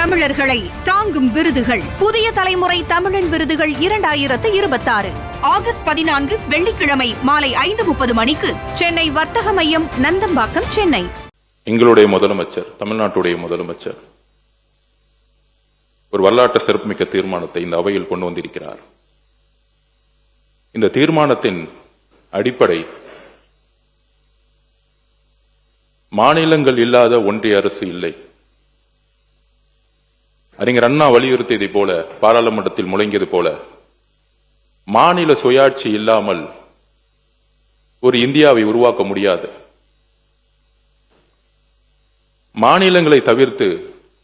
தமிழர்களை தாங்கும் விருதுகள். புதிய தலைமுறை தமிழன் விருதுகள் 2026 ஆகஸ்ட் 14 வெள்ளிக்கிழமை மாலை 5:30 மணிக்கு சென்னை வர்த்தக மையம், நந்தம்பாக்கம், சென்னை. எங்களுடைய முதலமைச்சர், தமிழ்நாட்டுடைய முதலமைச்சர் ஒரு வரலாற்று சிறப்புமிக்க தீர்மானத்தை இந்த அவையில் கொண்டு வந்திருக்கிறார். இந்த தீர்மானத்தின் அடிப்படை மாநிலங்கள் இல்லாத ஒன்றிய அரசு இல்லை. அறிஞர் அண்ணா வலியுறுத்தியதை போல, பாராளுமன்றத்தில் முழங்கியது போல, மாநில சுயாட்சி இல்லாமல் ஒரு இந்தியாவை உருவாக்க முடியாது. மாநிலங்களை தவிர்த்து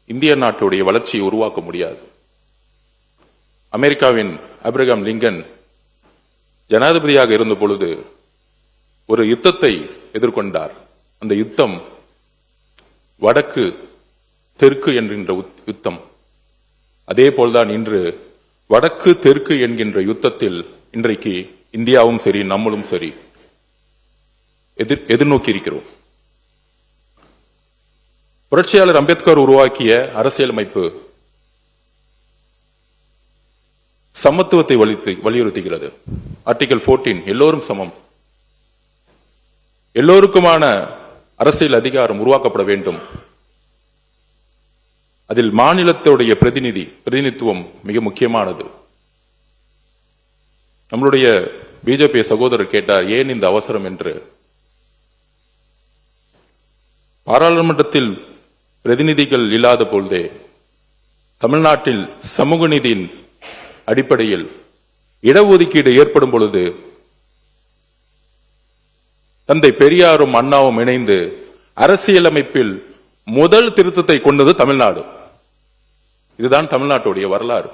இந்திய நாட்டுடைய வளர்ச்சியை உருவாக்க முடியாது. அமெரிக்காவின் ஆபிரகாம் லிங்கன் ஜனாதிபதியாக இருந்த பொழுது ஒரு யுத்தத்தை எதிர்கொண்டார். அந்த யுத்தம் வடக்கு தெற்கு என்கின்ற யுத்தம். அதே போல்தான் இன்று வடக்கு தெற்கு என்கின்ற யுத்தத்தில் இன்றைக்கு இந்தியாவும் சரி, நம்மளும் சரி எதிர்நோக்கி இருக்கிறோம். புரட்சியாளர் அம்பேத்கர் உருவாக்கிய அரசியலமைப்பு சமத்துவத்தை வலியுறுத்துகிறது. ஆர்டிகல் 14 எல்லோரும் சமம், எல்லோருக்குமான அரசியல் அதிகாரம் உருவாக்கப்பட வேண்டும். அதில் மாநிலத்துடைய பிரதிநிதித்துவம் மிக முக்கியமானது. நம்மளுடைய பிஜேபி சகோதரர் கேட்டார், ஏன் இந்த அவசரம் என்று. பாராளுமன்றத்தில் பிரதிநிதிகள் இல்லாத பொழுதே தமிழ்நாட்டில் சமூக நீதியின் அடிப்படையில் இடஒதுக்கீடு ஏற்படும் பொழுது தந்தை பெரியாரும் அண்ணாவும் இணைந்து அரசியலமைப்பில் முதல் திருத்தத்தை கொண்டது தமிழ்நாடு. இதுதான் தமிழ்நாட்டுடைய வரலாறு.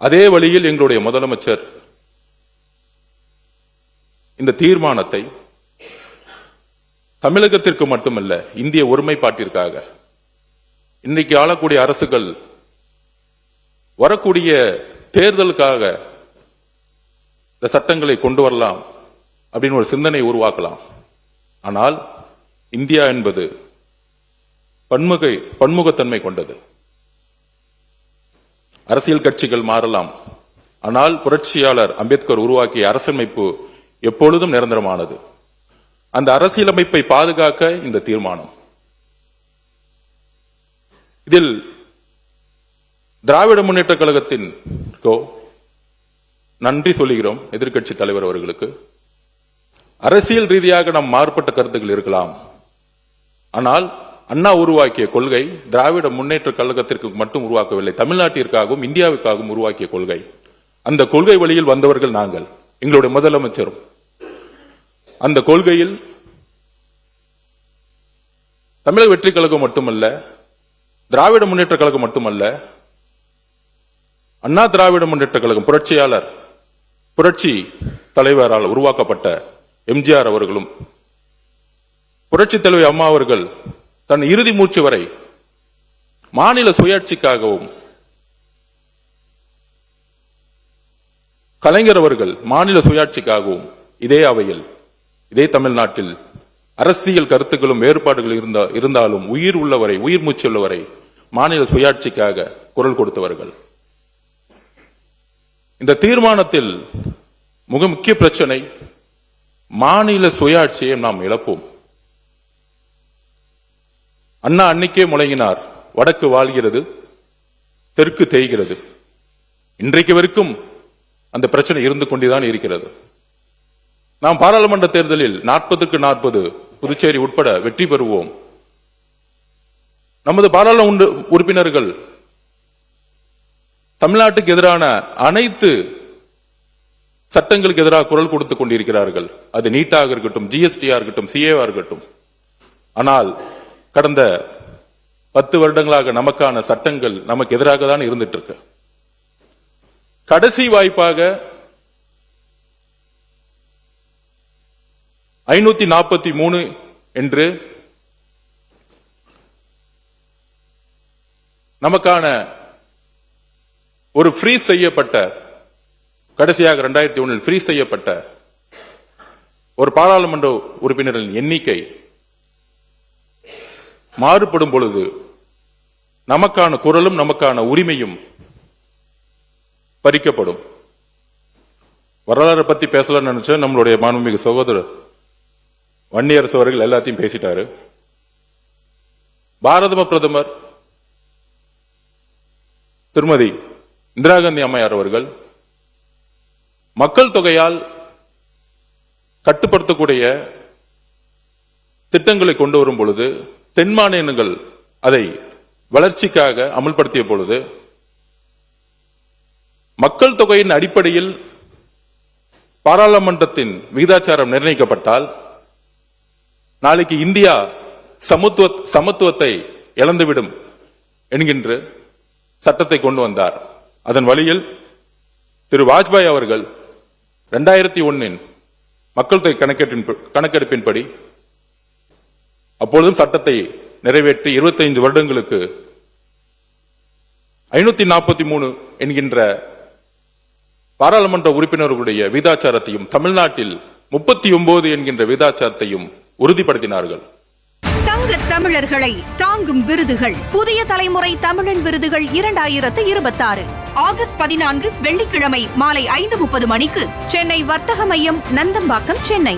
அதே வழியில் எங்களுடைய முதலமைச்சர் இந்த தீர்மானத்தை தமிழகத்திற்கு மட்டுமல்ல, இந்திய ஒருமைப்பாட்டிற்காக, இன்றைக்கு ஆளக்கூடிய அரசுகள் வரக்கூடிய தேர்தலுக்காக இந்த சட்டங்களை கொண்டு வரலாம் அப்படின்னு ஒரு சிந்தனை உருவாக்கலாம். ஆனால் இந்தியா என்பது பன்முகத்தன்மை கொண்டது. அரசியல் கட்சிகள் மாறலாம், ஆனால் புரட்சியாளர் அம்பேத்கர் உருவாக்கிய அரசியலமைப்பு எப்பொழுதும் நிரந்தரமானது. அந்த அரசியலமைப்பை பாதுகாக்க இந்த தீர்மானம். இதில் திராவிட முன்னேற்ற கழகத்தின் நன்றி சொல்லுகிறோம். எதிர்க்கட்சி தலைவர் அவர்களுக்கு. அரசியல் ரீதியாக நாம் மாறுபட்ட கருத்துக்கள் இருக்கலாம், ஆனால் அண்ணா உருவாக்கிய கொள்கை திராவிட முன்னேற்ற கழகத்திற்கு மட்டும் உருவாக்கவில்லை, தமிழ்நாட்டிற்காகவும் இந்தியாவுக்காகவும் உருவாக்கிய கொள்கை. அந்த கொள்கை வழியில் வந்தவர்கள் நாங்கள், எங்களுடைய முதலமைச்சரும். அந்த கொள்கையில் தமிழக வெற்றி கழகம் மட்டுமல்ல, திராவிட முன்னேற்ற கழகம் மட்டுமல்ல, அண்ணா திராவிட முன்னேற்ற கழகம், புரட்சி தலைவரால் உருவாக்கப்பட்ட எம்ஜிஆர் அவர்களும், புரட்சி தலைவி அம்மா அவர்கள் தன் இறுதி மூச்சு வரை மாநில சுயாட்சிக்காகவும், கலைஞர் அவர்கள் மாநில சுயாட்சிக்காகவும் இதே அவையில், இதே தமிழ்நாட்டில் அரசியல் கருத்துக்களும் வேறுபாடுகள் இருந்தாலும் உயிர் உள்ளவரை, உயிர் மூச்சு உள்ளவரை மாநில சுயாட்சிக்காக குரல் கொடுத்தவர்கள். இந்த தீர்மானத்தில் மிக முக்கிய பிரச்சனை, மாநில சுயாட்சியை நாம் இழப்போம். அண்ணா அன்னைக்கே முழங்கினார், வடக்கு வாழ்கிறது, தெற்கு தேய்கிறது. இன்றைக்கு வரைக்கும் அந்த பிரச்சனை இருந்து கொண்டுதான் இருக்கிறது. நாம் பாராளுமன்ற தேர்தலில் 40க்கு 40 புதுச்சேரி உட்பட வெற்றி பெறுவோம். நமது பாராளுமன்ற உறுப்பினர்கள் தமிழ்நாட்டுக்கு எதிரான அனைத்து சட்டங்களுக்கு எதிராக குரல் கொடுத்துக் கொண்டிருக்கிறார்கள். அது நீட்டாக இருக்கட்டும், ஜிஎஸ்டியா இருக்கட்டும், சிஏவா இருக்கட்டும். ஆனால் கடந்த 10 வருடங்களாக நமக்கான சட்டங்கள் நமக்கு எதிராக தான் இருந்துட்டு இருக்கு. கடைசி வாய்ப்பாக 543 என்று நமக்கான ஒரு ஃப்ரீஸ் செய்யப்பட்ட, கடைசியாக 2001 ஃப்ரீஸ் செய்யப்பட்ட ஒரு பாராளுமன்ற உறுப்பினரின் எண்ணிக்கை மாறுபடும் பொழுது நமக்கான குரலும் நமக்கான உரிமையும் பறிக்கப்படும். வரலாறு பத்தி பேசலாம்னு நினைச்சேன். நம்மளுடைய மாண்புமிகு சகோதரர் வன்னியரசு அவர்கள் எல்லாத்தையும் பேசிட்டாரு. பாரத பிரதமர் திருமதி இந்திரா காந்தி அம்மையார் அவர்கள் மக்கள் தொகையால் கட்டுப்படுத்தக்கூடிய திட்டங்களை கொண்டு வரும் பொழுது, தென் மாநிலங்கள் அதை வளர்ச்சிக்காக அமல்படுத்திய பொழுது, மக்கள் தொகையின் அடிப்படையில் பாராளுமன்றத்தின் விகிதாச்சாரம் நிர்ணயிக்கப்பட்டால் நாளைக்கு இந்தியா சமத்துவத்தை இழந்துவிடும் என்கின்ற சட்டத்தை கொண்டு வந்தார். அதன் வழியில் திரு வாஜ்பாய் அவர்கள் 2001 மக்கள் தொகை கணக்கெடுப்பின்படி அப்பொழுதும் சட்டத்தை நிறைவேற்றி 25 வருடங்களுக்கு 543 என்கின்ற பாராளுமன்ற உறுப்பினர்களுடைய விகிதாச்சாரத்தையும் தமிழ்நாட்டில் 39 என்கின்ற விகிதாச்சாரத்தையும் உறுதிப்படுத்தினார்கள். தங்க தமிழர்களை தாங்கும் விருதுகள். புதிய தலைமுறை தமிழன் விருதுகள் 2026 ஆகஸ்ட் 14 வெள்ளிக்கிழமை மாலை 5:30 மணிக்கு சென்னை வர்த்தக மையம், நந்தம்பாக்கம், சென்னை.